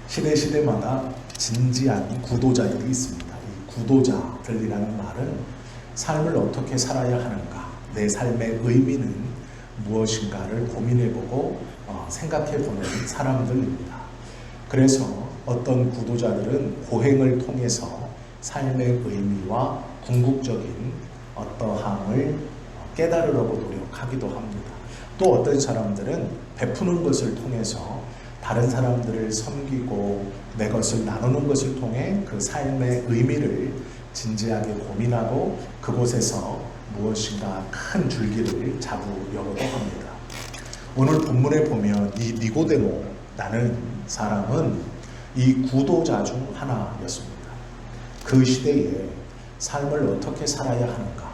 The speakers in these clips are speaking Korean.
시대마다 진지한 구도자들이 있습니다. 이 구도자들이라는 말은 삶을 어떻게 살아야 하는가, 내 삶의 의미는 무엇인가를 고민해보고 생각해보는 사람들입니다. 그래서 어떤 구도자들은 고행을 통해서 삶의 의미와 궁극적인 어떠함을 깨달으려고 노력하기도 합니다. 또 어떤 사람들은 베푸는 것을 통해서 다른 사람들을 섬기고 내 것을 나누는 것을 통해 그 삶의 의미를 진지하게 고민하고 그곳에서 무엇인가 큰 줄기를 잡으려고도 합니다. 오늘 본문에 보면 이 니고데모라는 사람은 이 구도자 중 하나였습니다. 그 시대에 삶을 어떻게 살아야 하는가,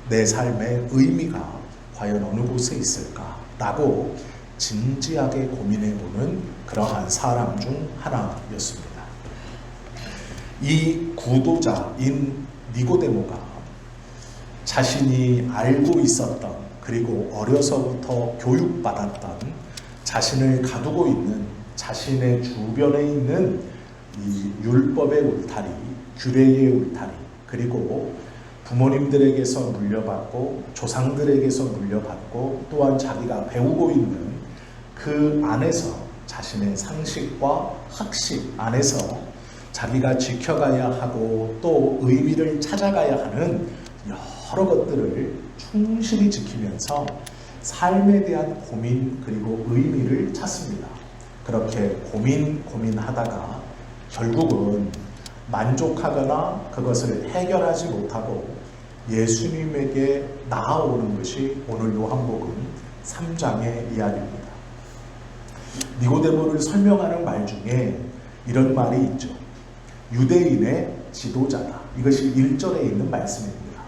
내 삶의 의미가 과연 어느 곳에 있을까라고 진지하게 고민해보는 그러한 사람 중 하나였습니다. 이 구도자인 니고데모가 자신이 알고 있었던, 그리고 어려서부터 교육받았던, 자신을 가두고 있는 자신의 주변에 있는 이 율법의 울타리, 규례의 울타리, 그리고 부모님들에게서 물려받고 조상들에게서 물려받고 또한 자기가 배우고 있는 그 안에서 자신의 상식과 학식 안에서 자기가 지켜가야 하고 또 의미를 찾아가야 하는 여러 것들을 충실히 지키면서 삶에 대한 고민 그리고 의미를 찾습니다. 그렇게 고민하다가 결국은 만족하거나 그것을 해결하지 못하고 예수님에게 나아오는 것이 오늘 요한복음 3장의 이야기입니다. 니고데모를 설명하는 말 중에 이런 말이 있죠. 유대인의 지도자다. 이것이 1절에 있는 말씀입니다.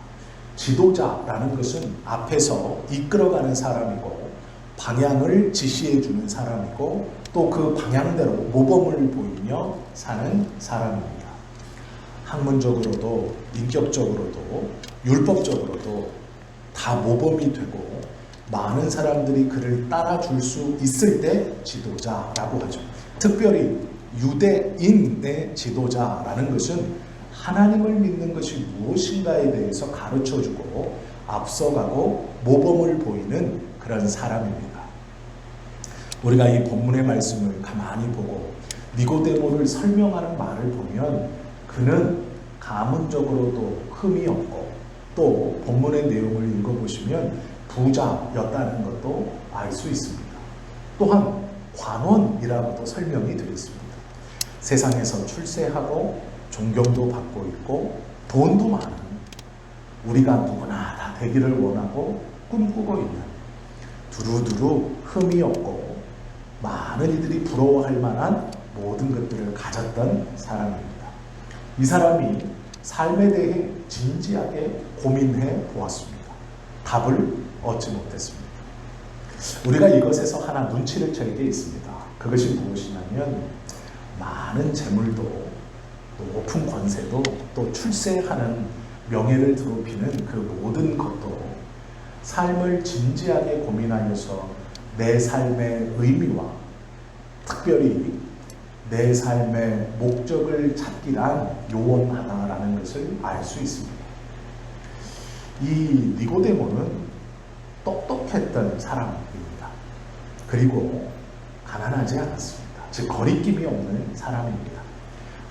지도자라는 것은 앞에서 이끌어가는 사람이고 방향을 지시해주는 사람이고 또 그 방향대로 모범을 보이며 사는 사람입니다. 학문적으로도 인격적으로도 율법적으로도 다 모범이 되고 많은 사람들이 그를 따라줄 수 있을 때 지도자라고 하죠. 특별히 유대인의 지도자라는 것은 하나님을 믿는 것이 무엇인가에 대해서 가르쳐주고 앞서가고 모범을 보이는 그런 사람입니다. 우리가 이 본문의 말씀을 가만히 보고 니고데모를 설명하는 말을 보면 그는 가문적으로도 흠이 없고 또 본문의 내용을 읽어보시면 부자였다는 것도 알 수 있습니다. 또한 관원이라고도 설명이 되어 있습니다. 세상에서 출세하고 존경도 받고 있고 돈도 많은, 우리가 누구나 다 되기를 원하고 꿈꾸고 있는, 두루두루 흠이 없고 많은 이들이 부러워할 만한 모든 것들을 가졌던 사람입니다. 이 사람이 삶에 대해 진지하게 고민해 보았습니다. 답을 얻지 못했습니다. 우리가 이것에서 하나 눈치를 챌 게 있습니다. 그것이 무엇이냐면 많은 재물도 높은 권세도 또 출세하는 명예를 더럽히는 그 모든 것도 삶을 진지하게 고민하면서 내 삶의 의미와 특별히 내 삶의 목적을 찾기란 요원하다라는 것을 알 수 있습니다. 이 니고데모는 똑똑했던 사람입니다. 그리고 가난하지 않았습니다. 즉 거리낌이 없는 사람입니다.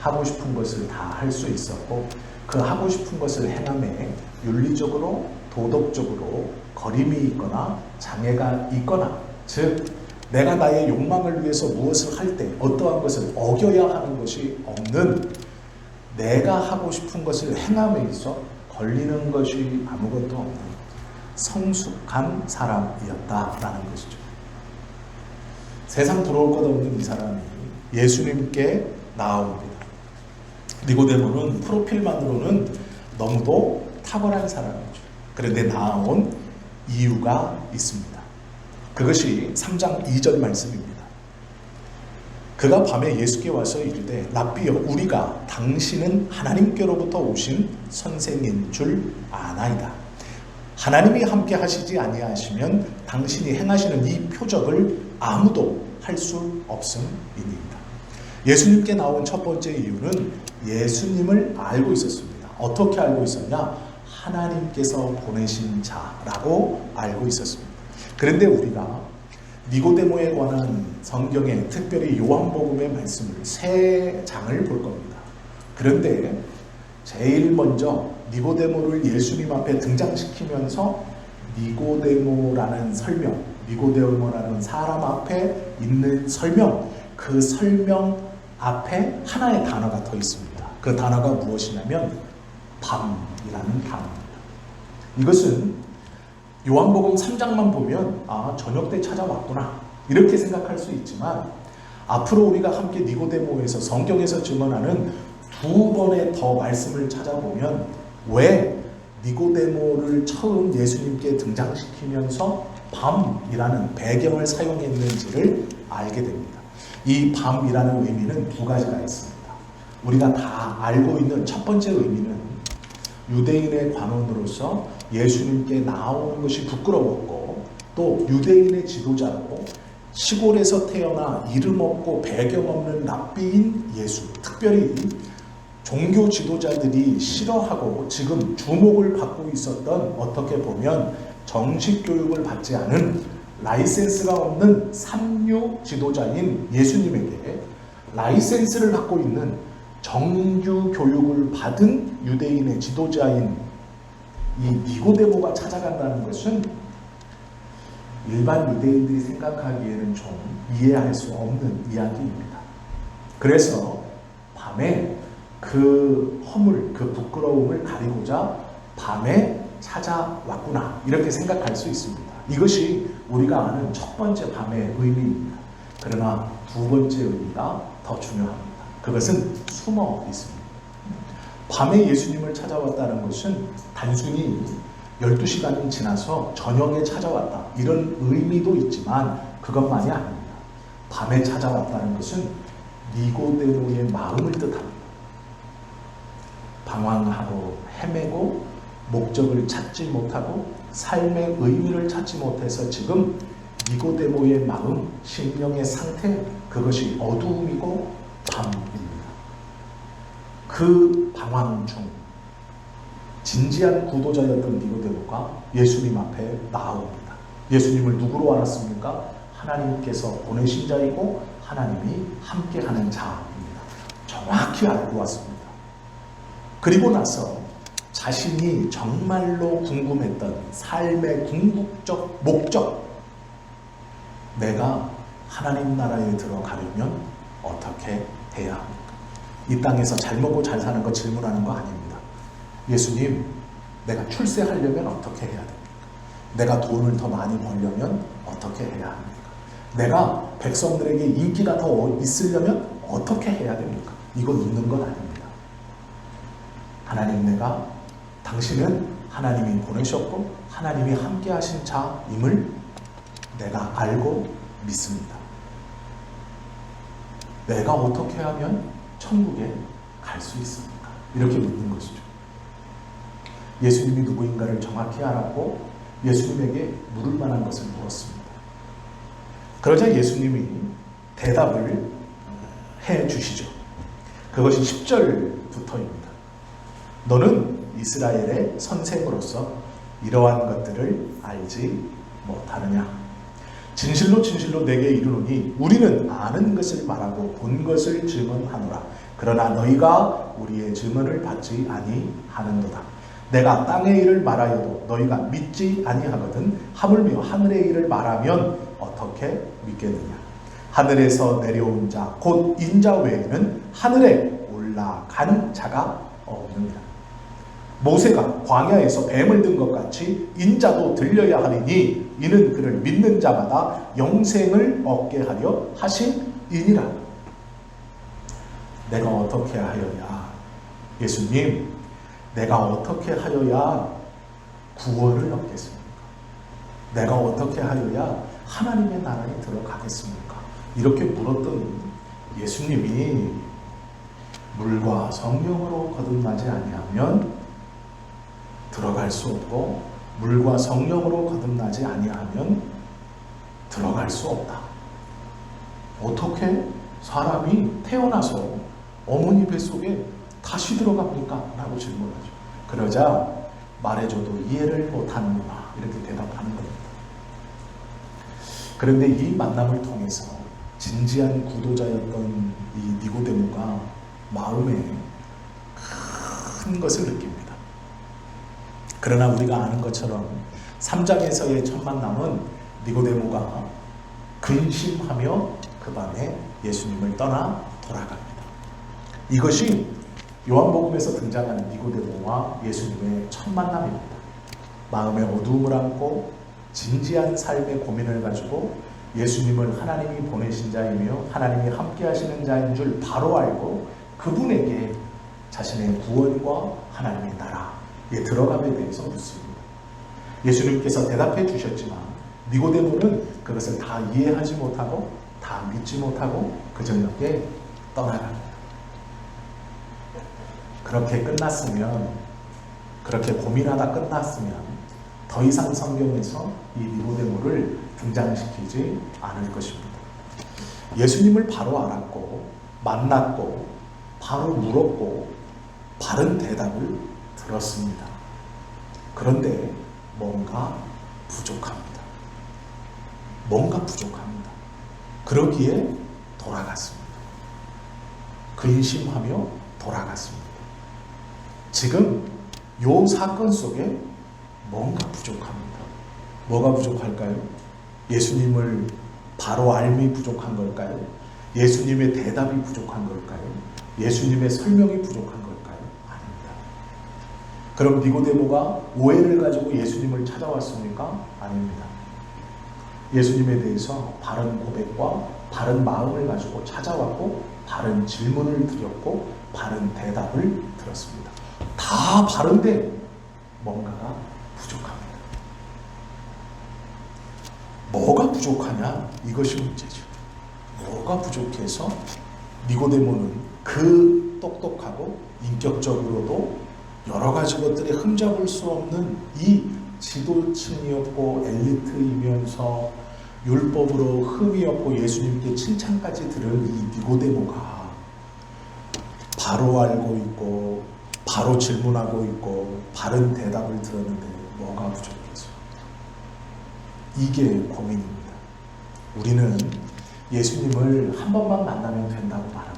하고 싶은 것을 다 할 수 있었고 그 하고 싶은 것을 행함에 윤리적으로 도덕적으로 거림이 있거나 장애가 있거나, 즉 내가 나의 욕망을 위해서 무엇을 할 때 어떠한 것을 어겨야 하는 것이 없는, 내가 하고 싶은 것을 행함에 있어 걸리는 것이 아무것도 없는 성숙한 사람이었다라는 것이죠. 세상 들어올 것 없는 이 사람이 예수님께 나아옵니다. 니고데모는 프로필만으로는 너무도 탁월한 사람이죠. 그런데 나아온 이유가 있습니다. 그것이 3장 2절 말씀입니다. 그가 밤에 예수께 와서 이르되 랍비여, 우리가 당신은 하나님께로부터 오신 선생인 줄 아나이다. 하나님이 함께 하시지 아니하시면 당신이 행하시는 이 표적을 아무도 할 수 없음이니이다. 예수님께 나온 첫 번째 이유는 예수님을 알고 있었습니다. 어떻게 알고 있었냐? 하나님께서 보내신 자라고 알고 있었습니다. 그런데 우리가 니고데모에 관한 성경의 특별히 요한복음의 말씀을 3장을 볼 겁니다. 그런데 제일 먼저 니고데모를 예수님 앞에 등장시키면서 니고데모라는 설명, 니고데모라는 사람 앞에 있는 설명, 그 설명 앞에 하나의 단어가 더 있습니다. 그 단어가 무엇이냐면 밤이라는 단어입니다. 이것은 요한복음 3장만 보면 저녁 때 찾아왔구나 이렇게 생각할 수 있지만 앞으로 우리가 함께 니고데모에서 성경에서 증언하는 2번의 더 말씀을 찾아보면 왜 니고데모를 처음 예수님께 등장시키면서 밤이라는 배경을 사용했는지를 알게 됩니다. 이 밤이라는 의미는 2가지가 있습니다. 우리가 다 알고 있는 첫 번째 의미는 유대인의 관원으로서 예수님께 나오는 것이 부끄러웠고 또 유대인의 지도자로 시골에서 태어나 이름 없고 배경 없는 랍비인 예수, 특별히 종교 지도자들이 싫어하고 지금 주목을 받고 있었던 어떻게 보면 정식 교육을 받지 않은 라이센스가 없는 삼류 지도자인 예수님에게 라이센스를 갖고 있는 정규 교육을 받은 유대인의 지도자인 이 니고데모가 찾아간다는 것은 일반 유대인들이 생각하기에는 좀 이해할 수 없는 이야기입니다. 그래서 밤에 그 허물, 그 부끄러움을 가리고자 밤에 찾아왔구나 이렇게 생각할 수 있습니다. 이것이 우리가 아는 첫 번째 밤의 의미입니다. 그러나 2번째 의미가 더 중요합니다. 그것은 숨어 있습니다. 밤에 예수님을 찾아왔다는 것은 단순히 12시간이 지나서 저녁에 찾아왔다 이런 의미도 있지만 그것만이 아닙니다. 밤에 찾아왔다는 것은 니고데모의 마음을 뜻합니다. 방황하고 헤매고 목적을 찾지 못하고 삶의 의미를 찾지 못해서 지금 니고데모의 마음, 심령의 상태, 그것이 어두움이고 밤입니다. 그 방황 중 진지한 구도자였던 니고데모가 예수님 앞에 나옵니다. 예수님을 누구로 알았습니까? 하나님께서 보내신 자이고 하나님이 함께하는 자입니다. 정확히 알고 왔습니다. 그리고 나서 자신이 정말로 궁금했던 삶의 궁극적 목적, 내가 하나님 나라에 들어가려면 어떻게 해야 합니까? 이 땅에서 잘 먹고 잘 사는 거 질문하는 거 아닙니다. 예수님, 내가 출세하려면 어떻게 해야 됩니까? 내가 돈을 더 많이 벌려면 어떻게 해야 합니까? 내가 백성들에게 인기가 더 있으려면 어떻게 해야 됩니까? 이거 묻는 건 아닙니다. 하나님, 당신은 하나님이 보내셨고 하나님이 함께 하신 자임을 내가 알고 믿습니다. 내가 어떻게 하면 천국에 갈 수 있습니까? 이렇게 묻는 것이죠. 예수님이 누구인가를 정확히 알았고 예수님에게 물을 만한 것을 물었습니다. 그러자 예수님이 대답을 해 주시죠. 그것이 10절부터입니다. 너는 이스라엘의 선생으로서 이러한 것들을 알지 못하느냐? 진실로 진실로 내게 이르노니 우리는 아는 것을 말하고 본 것을 증언하노라. 그러나 너희가 우리의 증언을 받지 아니하는도다. 내가 땅의 일을 말하여도 너희가 믿지 아니하거든 하물며 하늘의 일을 말하면 어떻게 믿겠느냐? 하늘에서 내려온 자 곧 인자 외에는 하늘에 올라간 자가 없느니라. 모세가 광야에서 뱀을 든 것 같이 인자도 들려야 하리니 이는 그를 믿는 자마다 영생을 얻게 하려 하심이니라. 내가 어떻게 하여야, 예수님, 내가 어떻게 하여야 구원을 얻겠습니까? 내가 어떻게 하여야 하나님의 나라에 들어가겠습니까? 이렇게 물었던 예수님이 물과 성령으로 거듭나지 아니하면 들어갈 수 없고 물과 성령으로 거듭나지 아니하면 들어갈 수 없다. 어떻게 사람이 태어나서 어머니 뱃속에 다시 들어갑니까? 라고 질문하죠. 그러자 말해줘도 이해를 못하는구나 이렇게 대답하는 겁니다. 그런데 이 만남을 통해서 진지한 구도자였던 이 니고데모가 마음에 큰 것을 느낍니다. 그러나 우리가 아는 것처럼 3장에서의 첫 만남은 니고데모가 근심하며 그 밤에 예수님을 떠나 돌아갑니다. 이것이 요한복음에서 등장하는 니고데모와 예수님의 첫 만남입니다. 마음의 어두움을 안고 진지한 삶의 고민을 가지고 예수님을 하나님이 보내신 자이며 하나님이 함께 하시는 자인 줄 바로 알고 그분에게 자신의 구원과 하나님의 나라에 들어감에 대해서 묻습니다. 예수님께서 대답해 주셨지만 니고데모는 그것을 다 이해하지 못하고 다 믿지 못하고 그 저녁에 떠나갑니다. 그렇게 끝났으면, 그렇게 고민하다 끝났으면 더 이상 성경에서 이 니고데모를 등장시키지 않을 것입니다. 예수님을 바로 알았고 만났고 바로 물었고 바른 대답을 들었습니다. 그런데 뭔가 부족합니다. 뭔가 부족합니다. 그러기에 돌아갔습니다. 근심하며 돌아갔습니다. 지금 이 사건 속에 뭔가 부족합니다. 뭐가 부족할까요? 예수님을 바로 알미 부족한 걸까요? 예수님의 대답이 부족한 걸까요? 예수님의 설명이 부족한 걸까요? 아닙니다. 그럼 니고데모가 오해를 가지고 예수님을 찾아왔습니까? 아닙니다. 예수님에 대해서 바른 고백과 바른 마음을 가지고 찾아왔고 바른 질문을 드렸고 바른 대답을 들었습니다. 다 바른데 뭔가가 부족합니다. 뭐가 부족하냐? 이것이 문제죠. 뭐가 부족해서 니고데모는 그 똑똑하고 인격적으로도 여러 가지 것들이 흠잡을 수 없는 이 지도층이었고 엘리트이면서 율법으로 흠이 없고 예수님께 칭찬까지 들은 이 니고데모가 바로 알고 있고 바로 질문하고 있고 바른 대답을 들었는데 뭐가 부족해서? 이게 고민입니다. 우리는 예수님을 한 번만 만나면 된다고 말합니다.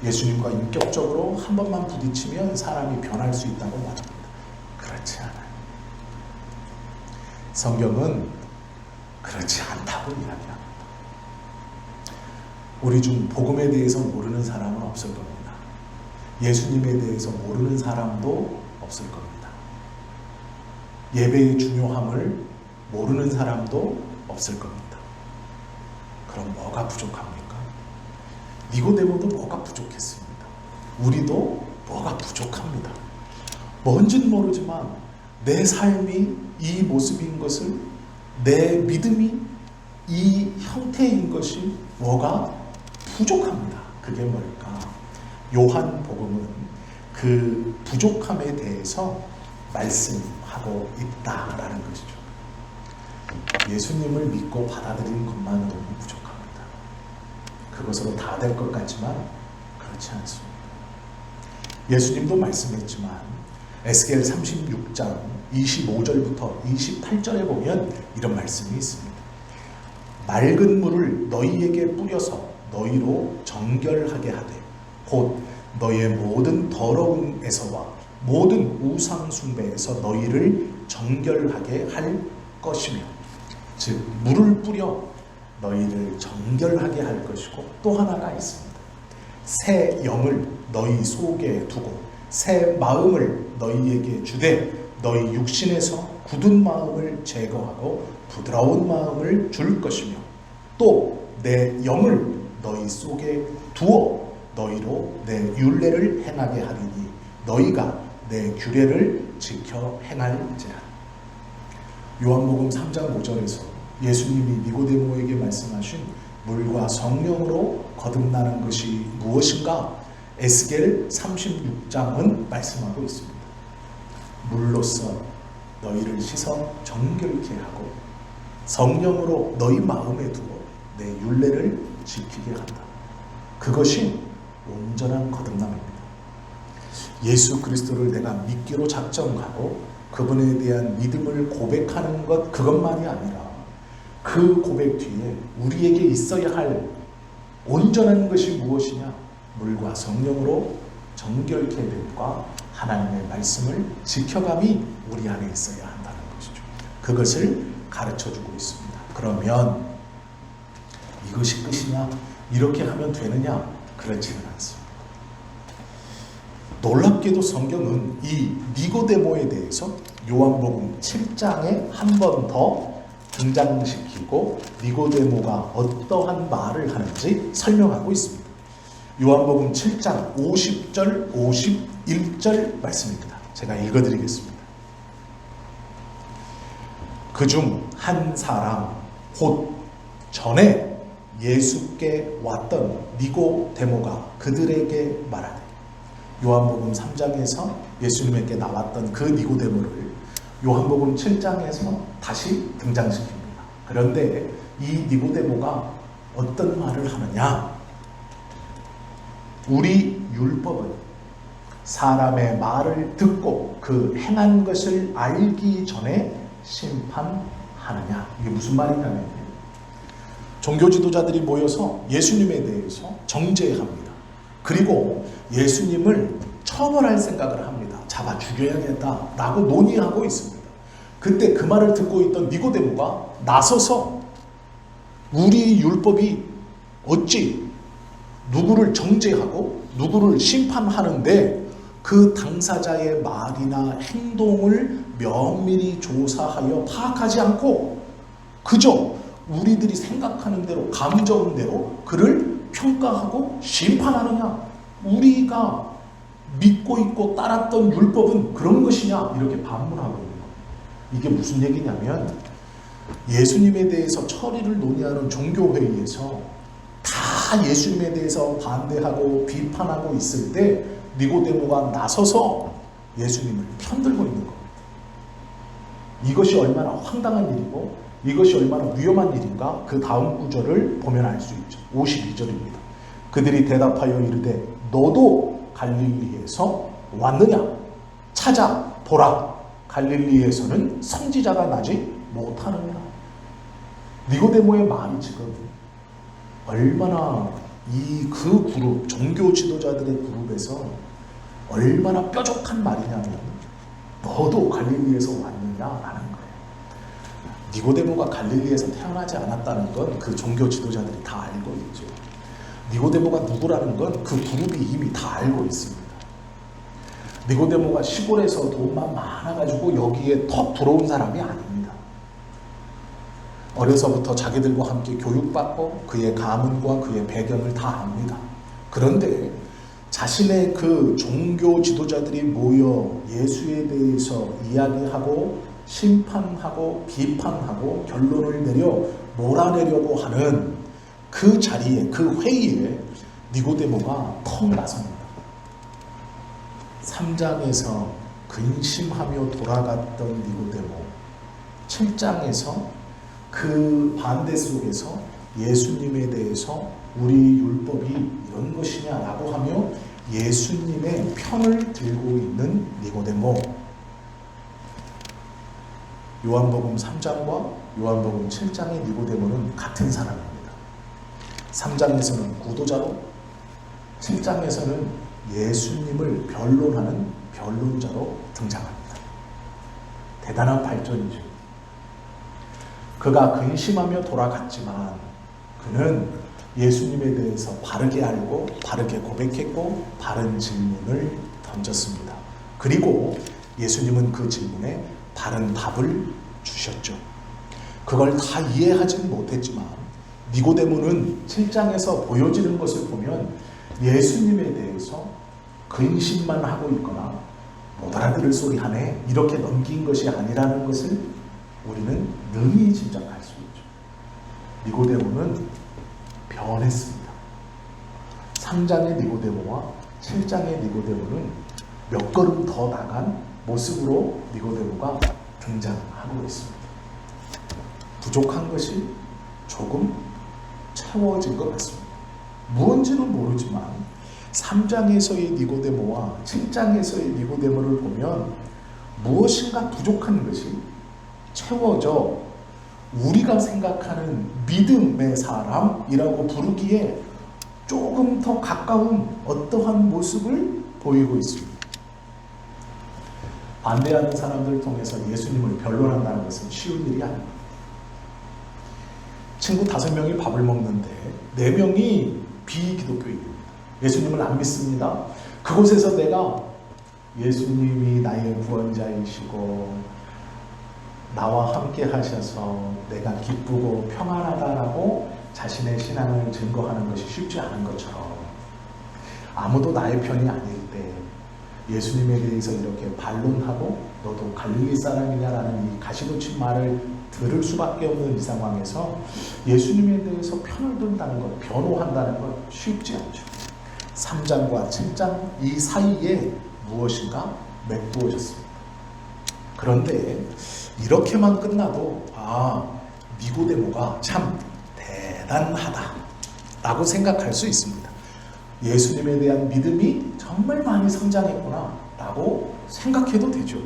예수님과 인격적으로 한 번만 부딪히면 사람이 변할 수 있다고 말합니다. 그렇지 않아요. 성경은 그렇지 않다고 이야기합니다. 우리 중 복음에 대해서 모르는 사람은 없을 겁니다. 예수님에 대해서 모르는 사람도 없을 겁니다. 예배의 중요함을 모르는 사람도 없을 겁니다. 그럼 뭐가 부족합니까? 니고데모도 뭐가 부족했습니다. 우리도 뭐가 부족합니다. 뭔지는 모르지만 내 삶이 이 모습인 것을, 내 믿음이 이 형태인 것이 뭐가 부족합니다. 그게 뭘까? 요한복음은 그 부족함에 대해서 말씀하고 있다라는 것이죠. 예수님을 믿고 받아들이는 것만으로는 부족합니다. 그것으로 다 될 것 같지만 그렇지 않습니다. 예수님도 말씀했지만 에스겔 36장 25절부터 28절에 보면 이런 말씀이 있습니다. 맑은 물을 너희에게 뿌려서 너희로 정결하게 하되 곧 너희의 모든 더러움에서와 모든 우상 숭배에서 너희를 정결하게 할 것이며, 즉 물을 뿌려 너희를 정결하게 할 것이고 또 하나가 있습니다. 새 영을 너희 속에 두고 새 마음을 너희에게 주되 너희 육신에서 굳은 마음을 제거하고 부드러운 마음을 줄 것이며 또 내 영을 너희 속에 두어 너희로 내 율례를 행하게 하리니 너희가 내 규례를 지켜 행할지라. 요한복음 3장 5절에서 예수님이 니고데모에게 말씀하신 물과 성령으로 거듭나는 것이 무엇인가? 에스겔 36장은 말씀하고 있습니다. 물로써 너희를 씻어 정결케 하고 성령으로 너희 마음에 두고 내 율례를 지키게 한다. 그것이 온전한 거듭남입니다. 예수 그리스도를 내가 믿기로 작정하고 그분에 대한 믿음을 고백하는 것, 그것만이 아니라 그 고백 뒤에 우리에게 있어야 할 온전한 것이 무엇이냐? 물과 성령으로 정결케 됨과 하나님의 말씀을 지켜감이 우리 안에 있어야 한다는 것이죠. 그것을 가르쳐주고 있습니다. 그러면 이것이 끝이냐? 이렇게 하면 되느냐? 그렇지는 않습니다. 놀랍게도 성경은 이 니고데모에 대해서 요한복음 7장에 한 번 더 등장시키고 니고데모가 어떠한 말을 하는지 설명하고 있습니다. 요한복음 7장 50절 51절 말씀입니다. 제가 읽어드리겠습니다. 그중 한 사람 곧 전에 예수께 왔던 니고데모가 그들에게 말하되, 요한복음 3장에서 예수님에게 나왔던 그 니고데모를 요한복음 7장에서 다시 등장시킵니다. 그런데 이 니고데모가 어떤 말을 하느냐? 우리 율법은 사람의 말을 듣고 그 행한 것을 알기 전에 심판하느냐? 이게 무슨 말이냐면, 종교 지도자들이 모여서 예수님에 대해서 정죄합니다. 그리고 예수님을 처벌할 생각을 합니다. 잡아 죽여야겠다라고 논의하고 있습니다. 그때 그 말을 듣고 있던 니고데모가 나서서 우리 율법이 어찌 누구를 정죄하고 누구를 심판하는데 그 당사자의 말이나 행동을 면밀히 조사하여 파악하지 않고 그저 우리들이 생각하는 대로, 감정은 대로 그를 평가하고 심판하느냐? 우리가 믿고 있고 따랐던 율법은 그런 것이냐? 이렇게 반문하고 있는 거예요. 이게 무슨 얘기냐면, 예수님에 대해서 처리를 논의하는 종교회의에서 다 예수님에 대해서 반대하고 비판하고 있을 때 니고데모가 나서서 예수님을 편들고 있는 겁니다. 이것이 얼마나 황당한 일이고 이것이 얼마나 위험한 일인가? 그 다음 구절을 보면 알 수 있죠. 52절입니다. 그들이 대답하여 이르되 너도 갈릴리에서 왔느냐? 찾아 보라. 갈릴리에서는 선지자가 나지 못하느냐? 니고데모의 말이 지금 얼마나 그 그룹, 종교 지도자들의 그룹에서 얼마나 뾰족한 말이냐면, 너도 갈릴리에서 왔느냐라는 거예요. 니고데모가 갈릴리에서 태어나지 않았다는 건 그 종교 지도자들이 다 알고 있죠. 니고데모가 누구라는 건 그 그룹이 이미 다 알고 있습니다. 니고데모가 시골에서 돈만 많아가지고 여기에 턱 들어온 사람이 아닙니다. 어려서부터 자기들과 함께 교육받고 그의 가문과 그의 배경을 다 압니다. 그런데 자신의 그 종교 지도자들이 모여 예수에 대해서 이야기하고 심판하고 비판하고 결론을 내려 몰아내려고 하는 그 자리에, 그 회의에 니고데모가 턱 나섭니다. 3장에서 근심하며 돌아갔던 니고데모, 7장에서 그 반대 속에서 예수님에 대해서 우리 율법이 이런 것이냐라고 하며 예수님의 편을 들고 있는 니고데모. 요한복음 3장과 요한복음 7장의 니고데모는 같은 사람입니다. 3장에서는 구도자로, 7장에서는 예수님을 변론하는 변론자로 등장합니다. 대단한 발전이죠. 그가 근심하며 돌아갔지만 그는 예수님에 대해서 바르게 알고 바르게 고백했고 바른 질문을 던졌습니다. 그리고 예수님은 그 질문에 바른 답을 주셨죠. 그걸 다 이해하지는 못했지만 니고데모는 7장에서 보여지는 것을 보면 예수님에 대해서 근심만 하고 있거나 못 알아들을 소리 하네 이렇게 넘긴 것이 아니라는 것을 우리는 능히 짐작할 수 있죠. 니고데모는 변했습니다. 3장의 니고데모와 7장의 니고데모는 몇 걸음 더 나간 모습으로 니고데모가 등장하고 있습니다. 부족한 것이 조금 채워진 것 같습니다. 무언지는 모르지만 3장에서의 니고데모와 7장에서의 니고데모를 보면 무엇인가 부족한 것이 채워져 우리가 생각하는 믿음의 사람이라고 부르기에 조금 더 가까운 어떠한 모습을 보이고 있습니다. 반대하는 사람들을 통해서 예수님을 변론한다는 것은 쉬운 일이 아닙니다. 친구 5명이 밥을 먹는데 4명이 비기독교인입니다. 예수님을 안 믿습니다. 그곳에서 내가 예수님이 나의 구원자이시고 나와 함께 하셔서 내가 기쁘고 평안하다라고 자신의 신앙을 증거하는 것이 쉽지 않은 것처럼 아무도 나의 편이 아닐 때 예수님에 대해서 이렇게 반론하고 너도 갈릴리 사람이냐라는 이 가시돋친 말을 들을 수밖에 없는 이 상황에서 예수님에 대해서 편을 든다는 것, 변호한다는 것 쉽지 않죠. 3장과 7장 이 사이에 무엇인가 맺부어졌습니다. 그런데 이렇게만 끝나도 니고데모가 참 대단하다 라고 생각할 수 있습니다. 예수님에 대한 믿음이 정말 많이 성장했구나 라고 생각해도 되죠.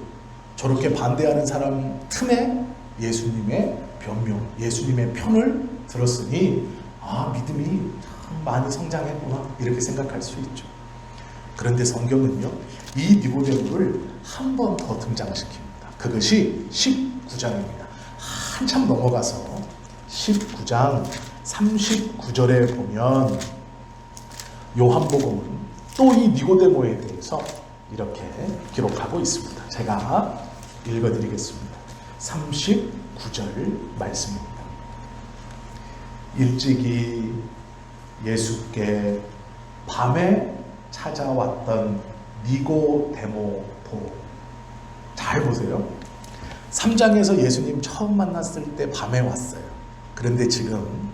저렇게 반대하는 사람 틈에 예수님의 변명, 예수님의 편을 들었으니 믿음이 참 많이 성장했구나 이렇게 생각할 수 있죠. 그런데 성경은요, 이 니고데모를 한 번 더 등장시킵니다. 그것이 19장입니다. 한참 넘어가서 19장 39절에 보면 요한복음은 또 이 니고데모에 대해서 이렇게 기록하고 있습니다. 제가 읽어드리겠습니다. 39절 말씀입니다. 일찍이 예수께 밤에 찾아왔던 니고데모도, 잘 보세요. 3장에서 예수님 처음 만났을 때 밤에 왔어요. 그런데 지금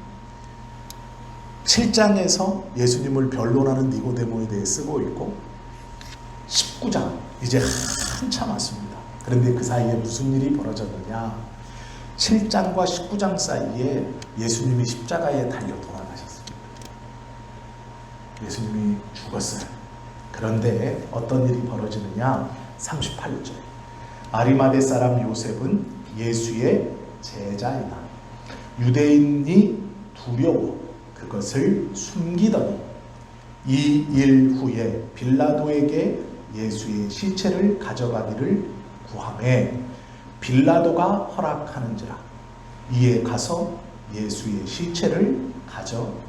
7장에서 예수님을 변론하는 니고데모에 대해 쓰고 있고 19장 이제 한참 왔습니다. 그런데 그 사이에 무슨 일이 벌어졌느냐, 7장과 19장 사이에 예수님이 십자가에 달려 돌아가셨습니다. 예수님이 죽었어요. 그런데 어떤 일이 벌어지느냐, 38절 아리마대 사람 요셉은 예수의 제자이다. 유대인이 두려워 그것을 숨기더니 이 일 후에 빌라도에게 예수의 시체를 가져가기를 구하매 빌라도가 허락하는지라 이에 가서 예수의 시체를 가져가니라.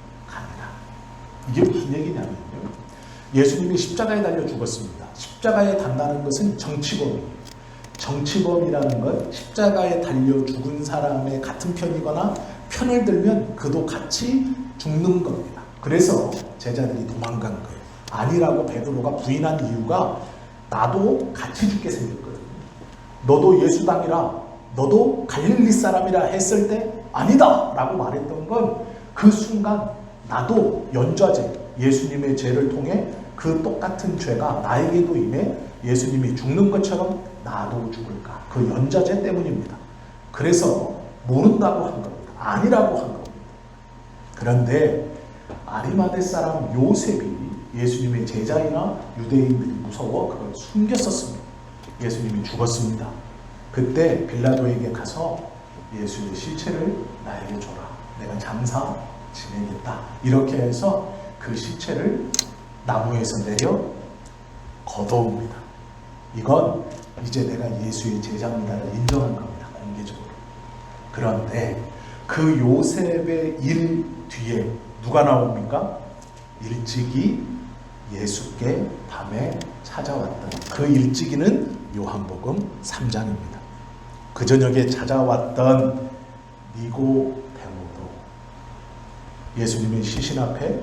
이게 무슨 얘기냐면요, 예수님이 십자가에 달려 죽었습니다. 십자가에 단다는 것은 정치범이에요. 정치범이라는 것, 십자가에 달려 죽은 사람의 같은 편이거나 편을 들면 그도 같이 죽는 겁니다. 그래서 제자들이 도망간 거예요. 아니라고 베드로가 부인한 이유가 나도 같이 죽게 생겼거든요. 너도 예수당이라, 너도 갈릴리 사람이라 했을 때 아니다 라고 말했던 건 그 순간 나도 연좌제, 예수님의 죄를 통해 그 똑같은 죄가 나에게도 임해 예수님이 죽는 것처럼 나도 죽을까, 그 연좌제 때문입니다. 그래서 모른다고 한 겁니다. 아니라고 한 겁니다. 그런데 아리마대 사람 요셉이 예수님의 제자이나 유대인들이 무서워 그걸 숨겼었습니다. 예수님이 죽었습니다. 그때 빌라도에게 가서 예수의 시체를 나에게 줘라, 내가 장사 지내겠다, 이렇게 해서 그 시체를 나무에서 내려 걷어옵니다. 이건 이제 내가 예수의 제자입니다를 인정한 겁니다, 공개적으로. 그런데 그 요셉의 일 뒤에 누가 나옵니까? 일찍이 예수께 밤에 찾아왔던 그 일찍이는 요한복음 3장입니다. 그 저녁에 찾아왔던 니고데모도 예수님의 시신 앞에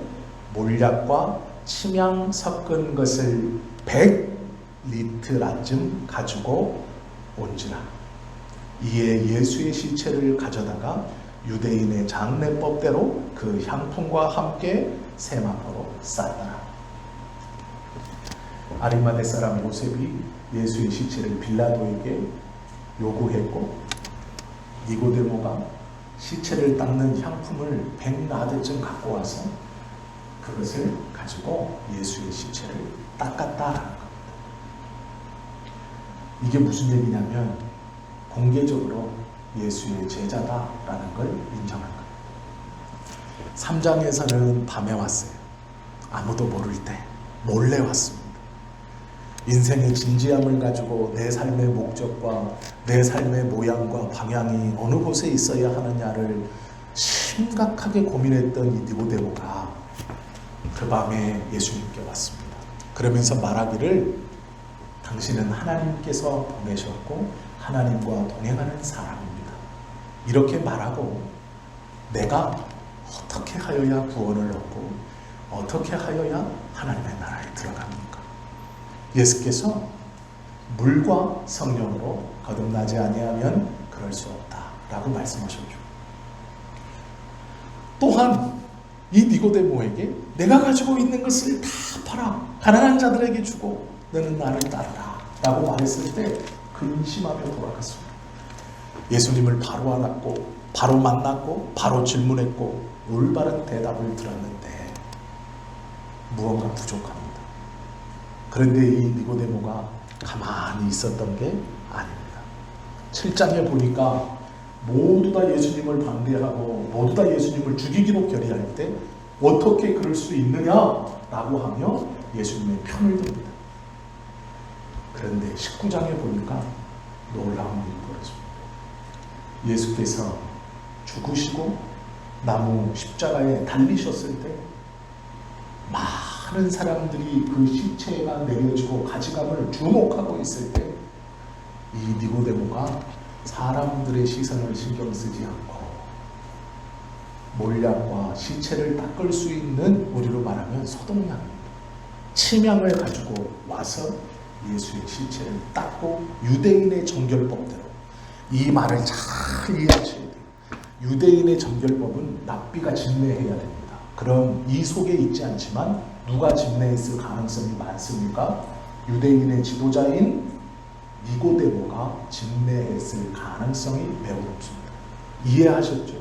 몰약과 침향 섞은 것을 100리트라쯤 가지고 온지라 이에 예수의 시체를 가져다가 유대인의 장례법대로 그 향품과 함께 세마포로 쌌더라. 아리마대 사람 요셉이 예수의 시체를 빌라도에게 요구했고 니고데모가 시체를 닦는 향품을 100라드쯤 갖고 와서 그것을 가지고 예수의 시체를 닦았다라는 겁니다. 이게 무슨 얘기냐면 공개적으로 예수의 제자다라는 걸 인정한 겁니다. 3장에서는 밤에 왔어요. 아무도 모를 때 몰래 왔습니다. 인생의 진지함을 가지고 내 삶의 목적과 내 삶의 모양과 방향이 어느 곳에 있어야 하느냐를 심각하게 고민했던 이 니고데모가 그 밤에 예수님께 왔습니다. 그러면서 말하기를 당신은 하나님께서 보내셨고 하나님과 동행하는 사람입니다. 이렇게 말하고 내가 어떻게 하여야 구원을 얻고 어떻게 하여야 하나님의 나라에 들어갑니까? 예수께서 물과 성령으로 거듭나지 아니하면 그럴 수 없다라고 말씀하셨죠. 또한 이 니고데모에게 내가 가지고 있는 것을 다 팔아 가난한 자들에게 주고 너는 나를 따르라 라고 말했을 때 근심하며 돌아갔습니다. 예수님을 바로 알았고 바로 만났고 바로 질문했고 올바른 대답을 들었는데 무언가 부족합니다. 그런데 이 니고데모가 가만히 있었던 게 아닙니다. 7장에 보니까 모두 다 예수님을 반대하고 모두 다 예수님을 죽이기로 결의할 때 어떻게 그럴 수 있느냐라고 하며 예수님의 편을 듭니다. 그런데 19장에 보니까 놀라운 일이 벌어집니다. 예수께서 죽으시고 나무 십자가에 달리셨을 때 많은 사람들이 그 시체가 내려지고 가지감을 주목하고 있을 때 이 니고데모가 사람들의 시선을 신경 쓰지 않고 몰약과 시체를 닦을 수 있는 우리로 말하면 소독약, 침향을 가지고 와서 예수의 시체를 닦고 유대인의 정결법대로 이 말을 잘 이해하셔야 돼요. 유대인의 정결법은 랍비가 집례해야 됩니다. 그럼 이 속에 있지 않지만 누가 집례했을 가능성이 많습니까? 유대인의 지도자인 니고데모가 집례했을 가능성이 매우 높습니다. 이해하셨죠?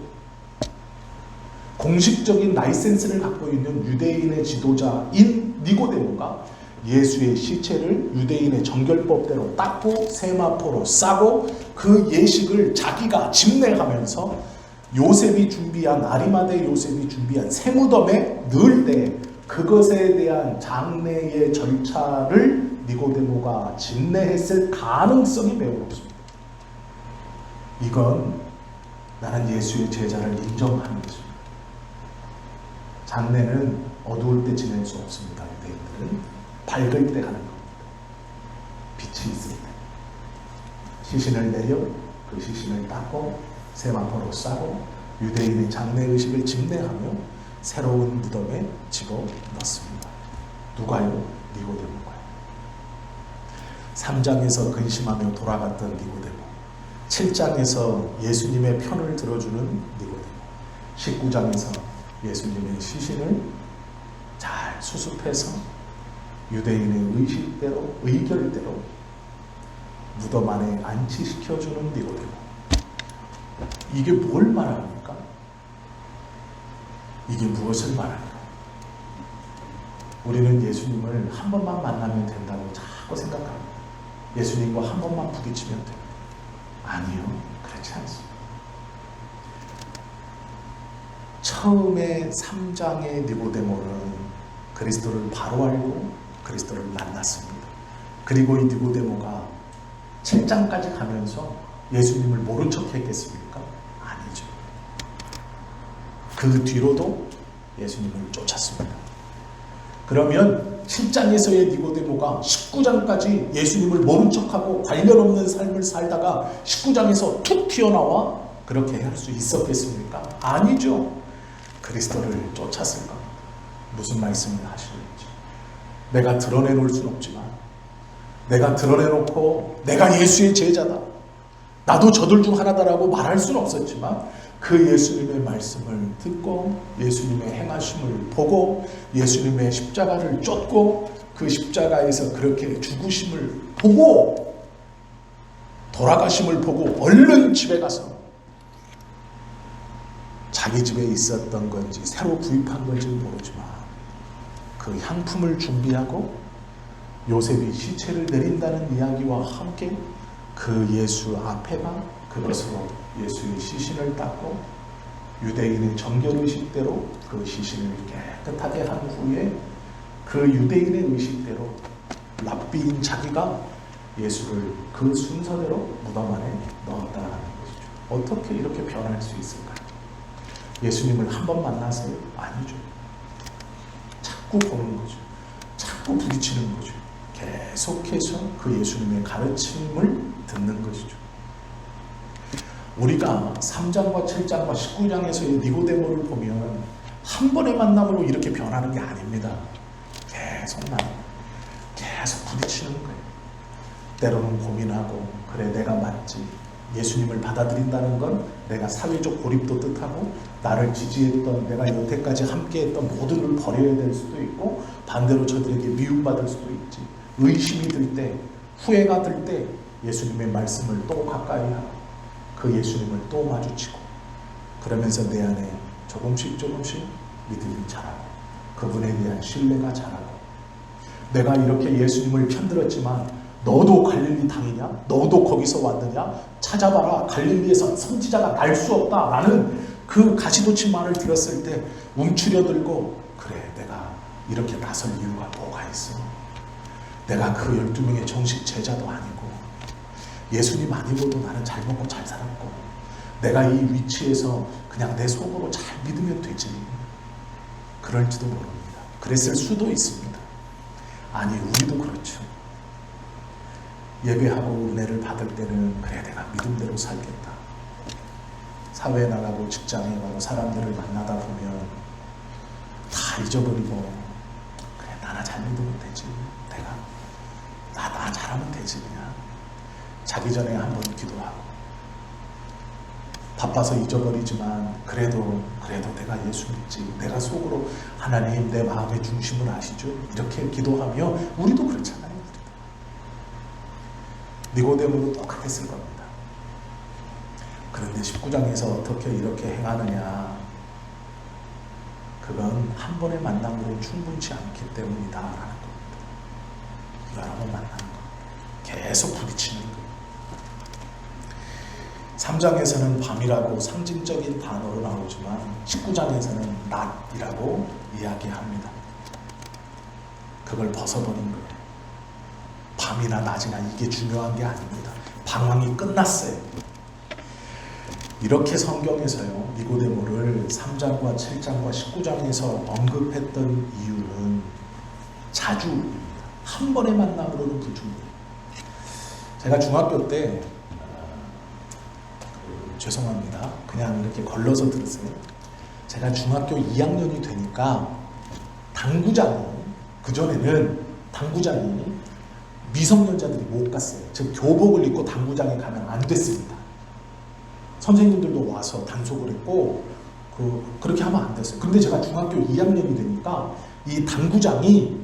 공식적인 라이센스를 갖고 있는 유대인의 지도자인 니고데모가 예수의 시체를 유대인의 정결법대로 닦고 세마포로 싸고 그 예식을 자기가 집례하면서 요셉이 준비한 아리마대 요셉이 준비한 세무덤에 넣을 때 그것에 대한 장례의 절차를 니고데모가 집례했을 가능성이 매우 높습니다. 이건 나는 예수의 제자를 인정하는 것입니다. 장례는 어두울 때 지낼 수 없습니다. 유대인들은 밝을 때 하는 겁니다. 빛이 있을 때 시신을 내려 그 시신을 닦고 세마포로 싸고 유대인의 장례 의식을 집례하며 새로운 무덤에 집어넣습니다. 누가요? 니고데모가요. 3장에서 근심하며 돌아갔던 니고데모, 7장에서 예수님의 편을 들어주는 니고데모, 19장에서 예수님의 시신을 잘 수습해서 유대인의 의식대로 의결대로 무덤 안에 안치시켜주는 니고데모. 이게 뭘 말합니까? 이게 무엇을 말합니까? 우리는 예수님을 한 번만 만나면 된다고 자꾸 생각합니다. 예수님과 한 번만 부딪히면 됩니다. 아니요, 그렇지 않습니다. 처음에 3장의 니고데모는 그리스도를 바로 알고 그리스도를 만났습니다. 그리고 이 니고데모가 7장까지 가면서 예수님을 모른 척 했겠습니까? 아니죠. 그 뒤로도 예수님을 쫓았습니다. 그러면 7장에서의 니고데모가 19장까지 예수님을 모른 척하고 관련 없는 삶을 살다가 19장에서 툭 튀어나와 그렇게 할 수 있었겠습니까? 아니죠. 그리스도를 쫓았을 겁니다. 무슨 말씀을 하시는지 내가 드러내놓을 수는 없지만 내가 드러내놓고 내가 예수의 제자다, 나도 저들 중 하나다라고 말할 수는 없었지만 그 예수님의 말씀을 듣고 예수님의 행하심을 보고 예수님의 십자가를 쫓고 그 십자가에서 그렇게 죽으심을 보고 돌아가심을 보고 얼른 집에 가서 자기 집에 있었던 건지 새로 구입한 건지는 모르지만 그 향품을 준비하고 요셉이 시체를 내린다는 이야기와 함께 그 예수 앞에가 그것으로 예수의 시신을 닦고 유대인의 정결의식대로 그 시신을 깨끗하게 한 후에 그 유대인의 의식대로 랍비인 자기가 예수를 그 순서대로 무덤 안에 넣었다라는 것이죠. 어떻게 이렇게 변할 수 있을까요? 예수님을 한 번 만나세요? 아니죠. 자꾸 보는 거죠. 자꾸 부딪히는 거죠. 계속해서 그 예수님의 가르침을 듣는 것이죠. 우리가 3장과 7장과 19장에서의 니고데모를 보면 한 번의 만남으로 이렇게 변하는 게 아닙니다. 계속 부딪히는 거예요. 때로는 고민하고, 그래 내가 맞지. 예수님을 받아들인다는 건 내가 사회적 고립도 뜻하고 나를 지지했던, 내가 여태까지 함께했던 모든을 버려야 될 수도 있고, 반대로 저들에게 미움받을 수도 있지. 의심이 들 때, 후회가 들 때 예수님의 말씀을 또 가까이 하고 그 예수님을 또 마주치고, 그러면서 내 안에 조금씩 믿음이 자라고 그분에 대한 신뢰가 자라고, 내가 이렇게 예수님을 편들었지만 너도 갈릴리 당이냐? 너도 거기서 왔느냐? 찾아봐라. 갈릴리에서 선지자가 날 수 없다라는 그 가시돋친 말을 들었을 때 움츠려들고, 그래 내가 이렇게 나설 이유가 뭐가 있어? 내가 그 12명의 정식 제자도 아니고 예수님 아니고도 나는 잘 먹고 잘 살았고, 내가 이 위치에서 그냥 내 속으로 잘 믿으면 되지. 그럴지도 모릅니다. 그랬을 수도 있습니다. 아니, 우리도 그렇죠. 예배하고 은혜를 받을 때는 그래 내가 믿음대로 살겠다. 사회에 나가고 직장에 가고 사람들을 만나다 보면 다 잊어버리고, 그래 나나 잘 믿으면 되지. 내가 나 잘하면 되지. 그냥 자기 전에 한번 기도하고, 바빠서 잊어버리지만 그래도 내가 예수 믿지. 내가 속으로 하나님 내 마음의 중심을 아시죠? 이렇게 기도하며, 우리도 그렇잖아요. 니고데모도 똑같았을 겁니다. 그런데 19장에서 어떻게 이렇게 행하느냐, 그건 한 번의 만남으로 충분치 않기 때문이다 라는 겁니다. 여러 번 만나는 겁니다. 계속 부딪히는 거예요. 3장에서는 밤이라고 상징적인 단어로 나오지만 19장에서는 낮이라고 이야기합니다. 그걸 벗어버린 거예요. 밤이나 낮이나 이게 중요한 게 아닙니다. 방황이 끝났어요. 이렇게 성경에서요, 니고데모를 3장과 7장과 19장에서 언급했던 이유는 자주입니다. 한 번의 만남으로는 불충분해요. 제가 중학교 때 죄송합니다. 그냥 이렇게 걸러서 들으세요. 제가 중학교 2학년이 되니까 당구장이, 그전에는 당구장이 미성년자들이 못 갔어요. 즉 교복을 입고 당구장에 가면 안 됐습니다. 선생님들도 와서 단속을 했고 그렇게 하면 안 됐어요. 근데 제가 중학교 2학년이 되니까 이 당구장이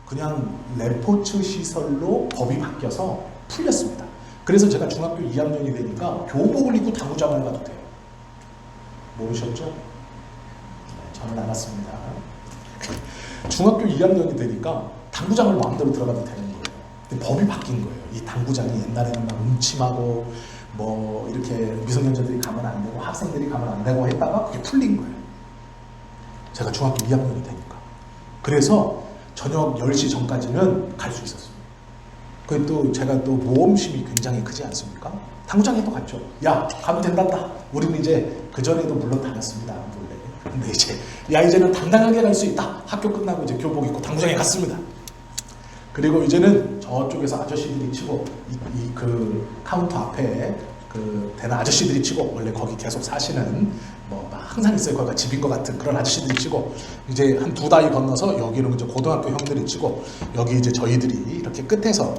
그냥 레포츠 시설로 법이 바뀌어서 풀렸습니다. 그래서 제가 중학교 2학년이 되니까 교복을 입고 당구장을 가도 돼요. 모르셨죠? 네, 저는 알았습니다. 중학교 2학년이 되니까 당구장을 마음대로 들어가도 되는 거예요. 근데 법이 바뀐 거예요. 이 당구장이 옛날에는 막 음침하고 뭐 이렇게 미성년자들이 가면 안 되고 학생들이 가면 안 되고 했다가 그게 풀린 거예요. 제가 중학교 2학년이 되니까. 그래서 저녁 10시 전까지는 갈 수 있었어요. 그 또 제가 또 모험심이 굉장히 크지 않습니까? 당구장에도 갔죠. 야, 가면 된단다. 우리는 이제 그전에도 물론 다녔습니다. 몰래. 근데 이제는 당당하게 갈 수 있다. 학교 끝나고 이제 교복 입고 당구장에 갔습니다. 그리고 이제는 저쪽에서 아저씨들이 치고 그 카운터 앞에 그 되는 아저씨들이 치고, 원래 거기 계속 사시는 뭐 항상 있어요. 거기가 집인 것 같은 그런 아저씨들이 치고, 이제 한 두 다리 건너서 여기는 이제 고등학교 형들이 치고, 여기 이제 저희들이 이렇게 끝에서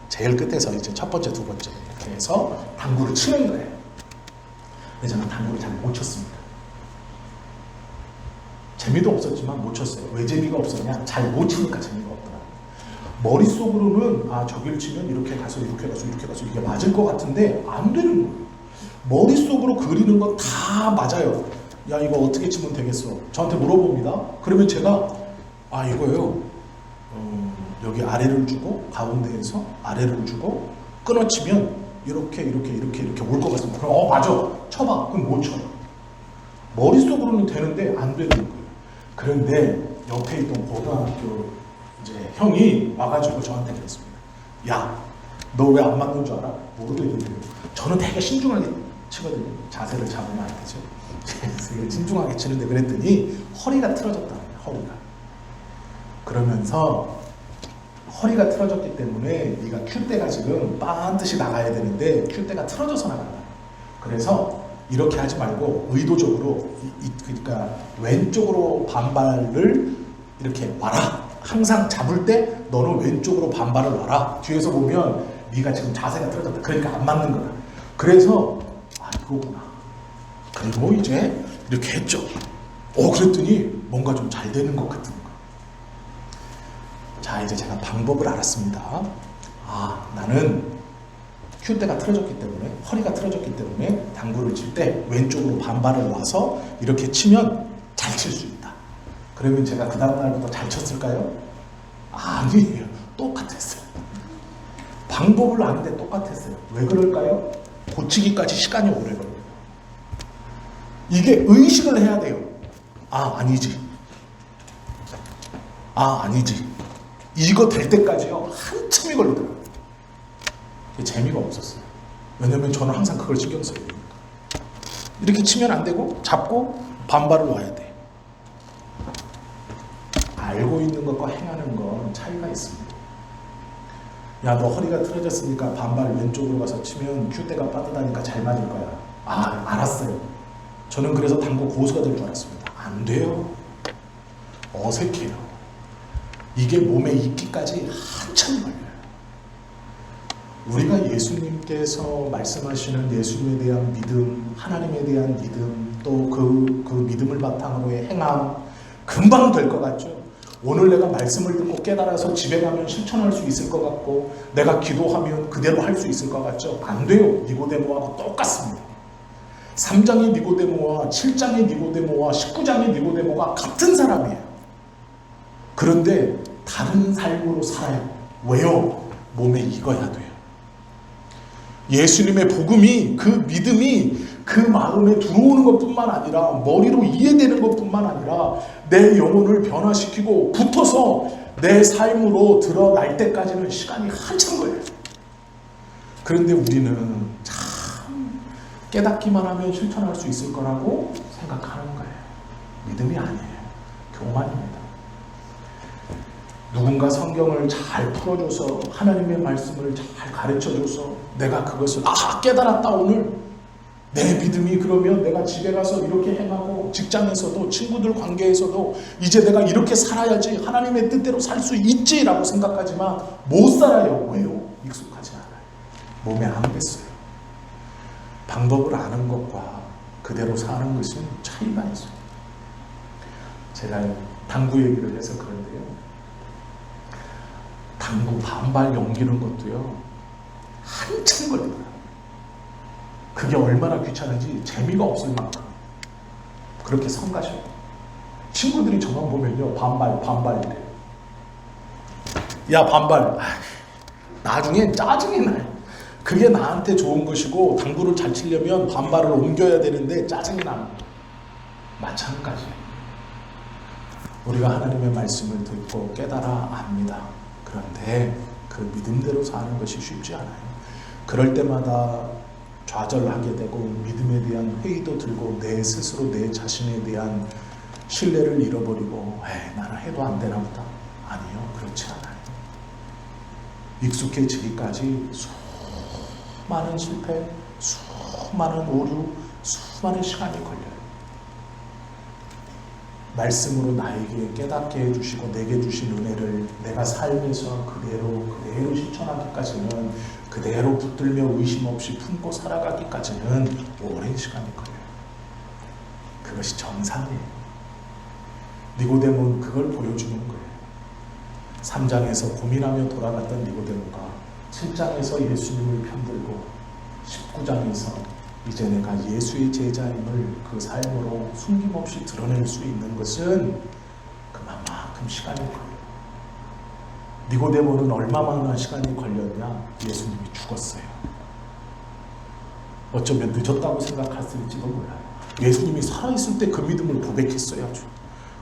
제일 끝에서 이제 첫 번째, 두 번째 이렇게 해서 당구를 치는 거예요. 근데 저는 당구를 잘 못 쳤습니다. 재미도 없었지만 못 쳤어요. 왜 재미가 없었냐? 잘 못 치니까 재미가 없더라고요. 머릿속으로는 저기를 치면 이렇게 가서 이렇게 가서 이렇게 가서 이게 맞을 것 같은데 안 되는 거예요. 머릿속으로 그리는 건 다 맞아요. 야, 이거 어떻게 치면 되겠어? 저한테 물어봅니다. 그러면 제가 아 이거요. 여기 아래를 주고 가운데에서 아래를 주고 끊어치면 이렇게 올 것 같습니다. 그럼 맞아. 쳐봐. 그럼 못 쳐. 머릿속으로는 되는데 안 되는 거예요. 그런데 옆에 있던 고등학교 이제 형이 와가지고 저한테 그랬습니다. 야, 너 왜 안 맞는 줄 알아? 모르겠는데요. 저는 되게 신중하게 치거든요. 자세를 잡으면 안 되죠. 되게 신중하게 치는데 그랬더니 허리가 틀어졌다는 거예요. 허리가. 그러면서 허리가 틀어졌기 때문에 네가 큐대가 지금 반드시 나가야 되는데 큐대가 틀어져서 나간다. 그래서 이렇게 하지 말고 의도적으로 그러니까 왼쪽으로 반발을 이렇게 와라. 항상 잡을 때 너는 왼쪽으로 반발을 와라. 뒤에서 보면 네가 지금 자세가 틀어졌다. 그러니까 안 맞는 거야. 그래서 아 이거구나. 그리고 이제 이렇게 했죠. 그랬더니 뭔가 좀 잘 되는 것 같은 거. 자 이제 제가 방법을 알았습니다. 아 나는 큐대가 틀어졌기 때문에 허리가 틀어졌기 때문에 당구를 칠 때 왼쪽으로 반발을 와서 이렇게 치면 잘 칠 수 있다. 그러면 제가 그 다음 날부터 잘 쳤을까요? 아니에요. 똑같았어요. 방법을 아는데 똑같았어요. 왜 그럴까요? 고치기까지 시간이 오래 걸려요. 이게 의식을 해야 돼요. 아니지. 이거 될 때까지요 한참이 걸리더라고요. 재미가 없었어요. 왜냐면 저는 항상 그걸 신경 써요. 이렇게 치면 안 되고 잡고 반발을 와야 돼. 알고 있는 것과 행하는 건 차이가 있습니다. 야, 너 허리가 틀어졌으니까 반발 왼쪽으로 가서 치면 큐대가 빠듯하니까 잘 맞을 거야. 알았어요. 저는 그래서 당구 고수가 될 줄 알았습니다. 안 돼요. 어색해요. 이게 몸에 익기까지 한참 걸려요. 우리가 예수님께서 말씀하시는 예수님에 대한 믿음, 하나님에 대한 믿음, 또 그 믿음을 바탕으로의 행함 금방 될 것 같죠? 오늘 내가 말씀을 듣고 깨달아서 집에 가면 실천할 수 있을 것 같고 내가 기도하면 그대로 할 수 있을 것 같죠? 안 돼요. 니고데모하고 똑같습니다. 3장의 니고데모와 7장의 니고데모와 19장의 니고데모가 같은 사람이에요. 그런데 다른 삶으로 살아요. 왜요? 몸에 익어야 돼요. 예수님의 복음이 그 믿음이 그 마음에 들어오는 것뿐만 아니라 머리로 이해되는 것뿐만 아니라 내 영혼을 변화시키고 붙어서 내 삶으로 드러날 때까지는 시간이 한참 걸려요. 그런데 우리는 참 깨닫기만 하면 실천할 수 있을 거라고 생각하는 거예요. 믿음이 아니에요. 교만입니다. 누군가 성경을 잘 풀어줘서 하나님의 말씀을 잘 가르쳐줘서 내가 그것을 깨달았다 오늘 내 믿음이 그러면 내가 집에 가서 이렇게 행하고 직장에서도 친구들 관계에서도 이제 내가 이렇게 살아야지 하나님의 뜻대로 살 수 있지라고 생각하지만 못 살아요. 왜요? 익숙하지 않아요. 몸에 안 뱄어요. 방법을 아는 것과 그대로 사는 것은 차이가 있어요. 제가 당구 얘기를 해서 그런데요. 당구 반발 연기는 것도요 한참 걸리더라고요. 그게 얼마나 귀찮은지 재미가 없을 만큼 그렇게 성가셔요. 친구들이 저만 보면요 반발 이래요. 야 반발. 나중에 짜증이 나요. 그게 나한테 좋은 것이고 당구를 잘 치려면 반발을 옮겨야 되는데 짜증이 나는 거예요. 마찬가지예요. 우리가 하나님의 말씀을 듣고 깨달아 압니다. 그런데 그 믿음대로 사는 것이 쉽지 않아요. 그럴 때마다 좌절하게 되고 믿음에 대한 회의도 들고 내 스스로 내 자신에 대한 신뢰를 잃어버리고 나는 해도 안 되나 보다. 아니요. 그렇지 않아요. 익숙해지기까지 수많은 실패, 수많은 오류, 수많은 시간이 걸려요. 말씀으로 나에게 깨닫게 해주시고 내게 주신 은혜를 내가 삶에서 그대로 실천하기까지는 그대로 붙들며 의심 없이 품고 살아가기까지는 오랜 시간이 걸려요. 그것이 정상이에요. 니고데모는 그걸 보여주는 거예요. 3장에서 고민하며 돌아갔던 니고데모가 7장에서 예수님을 편들고 19장에서 이제 내가 예수의 제자임을 그 삶으로 숨김없이 드러낼 수 있는 것은 그만큼 참 시간이 걸려요. 니고데모는 얼마나 시간이 걸렸냐? 예수님이 죽었어요. 어쩌면 늦었다고 생각했을지도 몰라요. 예수님이 살아있을 때 그 믿음을 고백했어야죠.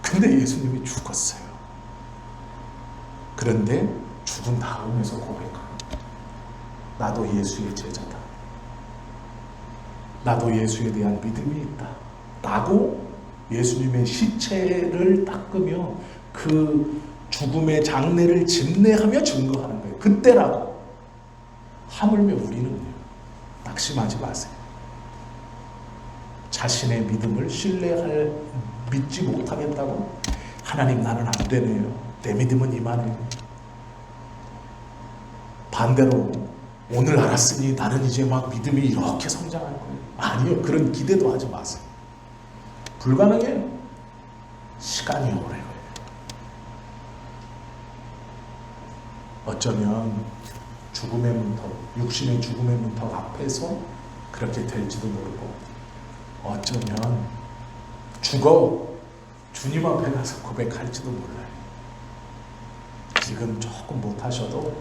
근데 예수님이 죽었어요. 그런데 죽은 다음에서 고백합니다. 나도 예수의 제자다. 나도 예수에 대한 믿음이 있다. 라고 예수님의 시체를 닦으며 그 죽음의 장례를 집례하며 증거하는 거예요. 그때라도. 하물며 우리는요. 낙심하지 마세요. 자신의 믿음을 믿지 못하겠다고? 하나님, 나는 안 되네요. 내 믿음은 이만해요. 반대로 오늘 알았으니 나는 이제 막 믿음이 이렇게 성장할 거예요. 아니요. 그런 기대도 하지 마세요. 불가능해요. 시간이 오래 걸려요. 어쩌면 죽음의 문턱, 육신의 죽음의 문턱 앞에서 그렇게 될지도 모르고, 어쩌면 주님 앞에 가서 고백할지도 몰라요. 지금 조금 못하셔도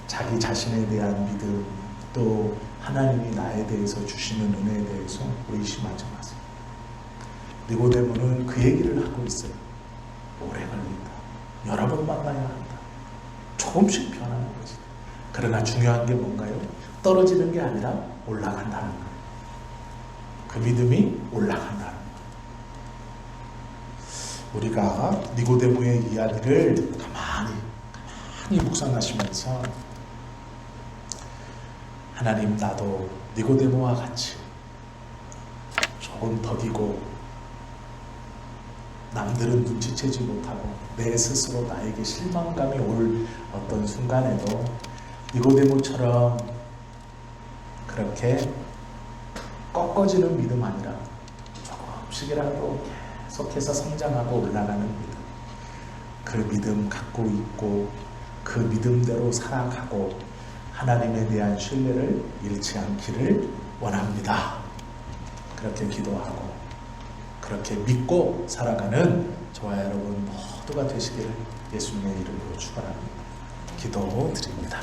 자기 자신에 대한 믿음, 또 하나님이 나에 대해서 주시는 은혜에 대해서 의심하지 마세요. 니고데모는 그 얘기를 하고 있어요. 오래 걸린다. 여러 번 만나야 한다. 조금씩 변하는 거지. 그러나 중요한 게 뭔가요? 떨어지는 게 아니라 올라간다는 거예요. 그 믿음이 올라간다는 거예요. 우리가 니고데모의 이야기를 가만히 묵상하시면서, 하나님, 나도 니고데모와 같이 조금 더디고 남들은 눈치채지 못하고 내 스스로 나에게 실망감이 올 어떤 순간에도 니고데모처럼 그렇게 꺾어지는 믿음 아니라 조금씩이라도 계속해서 성장하고 올라가는 믿음, 그 믿음 갖고 있고 그 믿음대로 살아가고 하나님에 대한 신뢰를 잃지 않기를 원합니다. 그렇게 기도하고 그렇게 믿고 살아가는 저와 여러분 모두가 되시기를 예수님의 이름으로 축원합니다. 기도드립니다.